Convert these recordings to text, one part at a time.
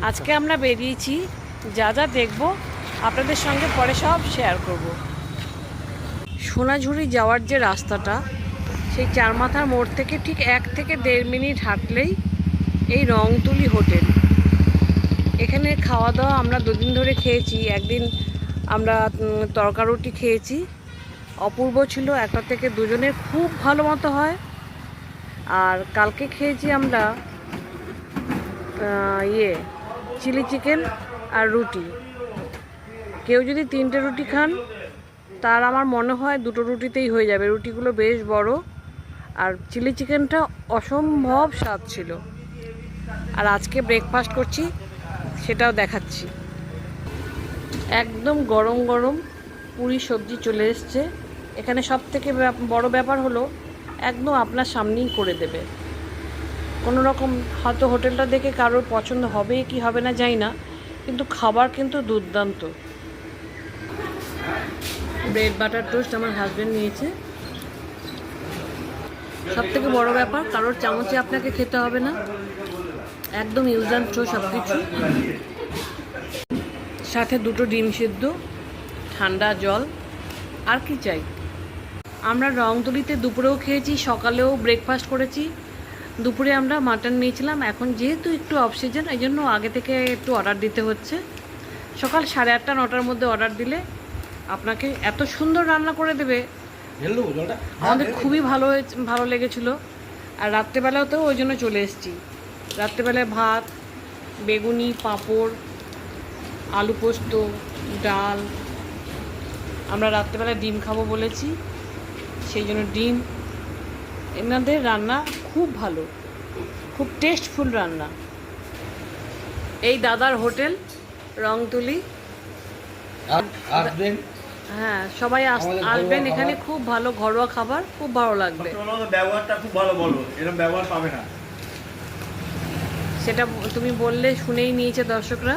আজকে আমরা বেরিয়েছি, যা যা দেখব আপনাদের সঙ্গে পরে সব শেয়ার করব। সোনাঝুরি যাওয়ার যে রাস্তাটা, সেই চারমাথার মোড় থেকে ঠিক 1 থেকে 1.5 মিনিট হাঁটলেই এই রংতুলি হোটেল। এখানে খাওয়া দাওয়া আমরা 2 দিন ধরে খেয়েছি। একদিন আমরা তরকা রুটি খেয়েছি, অপূর্ব ছিল, একটা থেকে দুজনের খুব ভালো মতো হয়। আর কালকে খেয়েছি আমরা চিলি চিকেন আর রুটি। কেউ যদি 3টে রুটি খান, তার আমার মনে হয় 2টো রুটিতেই হয়ে যাবে। রুটিগুলো বেশ বড়, আর চিলি চিকেনটা অসম্ভব স্বাদ ছিল। আর আজকে ব্রেকফাস্ট করছি, সেটাও দেখাচ্ছি। একদম গরম গরম পুরি সবজি চলে এসছে। এখানে সব থেকে বড় ব্যাপার হলো, একদম আপনার সামনেই করে দেবে। কোনো রকম হয়তো হোটেলটা দেখে কারোর পছন্দ হবে কি হবে না জানি না, কিন্তু খাবার কিন্তু দুর্দান্ত। ব্রেড বাটার টোস্ট আমার হাজব্যান্ড নিয়েছে। সব থেকে বড় ব্যাপার, কারোর চামচে আপনাকে খেতে হবে না, একদম ইউজ অ্যান্ড থ্রো সব কিছু। সাথে 2টো ডিম সিদ্ধ, ঠান্ডা জল, আর কি চাই। আমরা রংতুলিতে দুপুরেও খেয়েছি, সকালেও ব্রেকফাস্ট করেছি। দুপুরে আমরা মাটন নিয়েছিলাম। এখন যেহেতু একটু অফ সিজন, এই জন্য আগে থেকে একটু অর্ডার দিতে হচ্ছে। সকাল 8:30 9টার মধ্যে অর্ডার দিলে আপনাকে এত সুন্দর রান্না করে দেবে। আমাদের খুবই ভালো লেগেছিল। আর রাত্রেবেলাও তো ওই জন্য চলে এসেছি। রাত্রেবেলায় ভাত, বেগুনি, পাঁপড়, আলু পোস্ত, ডাল। আমরা রাত্রেবেলায় ডিম খাবো বলেছি, সেই জন্য ডিম। এনাদের রান্না খুব ভালো, খুব টেস্টফুল রান্না। এই দাদার হোটেল রংতুলি, আসবেন। হ্যাঁ, সবাই আসবেন। এখানে খুব ভালো ঘরোয়া খাবার, খুব ভালো লাগবে। ব্যবহারটা খুব ভালো, বলো এরকম ব্যবহার পাবে না। সেটা তুমি বললে শুনেই নিয়েছে দর্শকরা।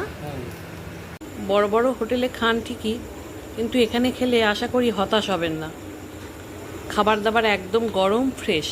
বড় বড় হোটেলে খান ঠিকই, কিন্তু এখানে খেলে আশা করি হতাশ হবেন না। খাবার দাবার একদম গরম, ফ্রেশ।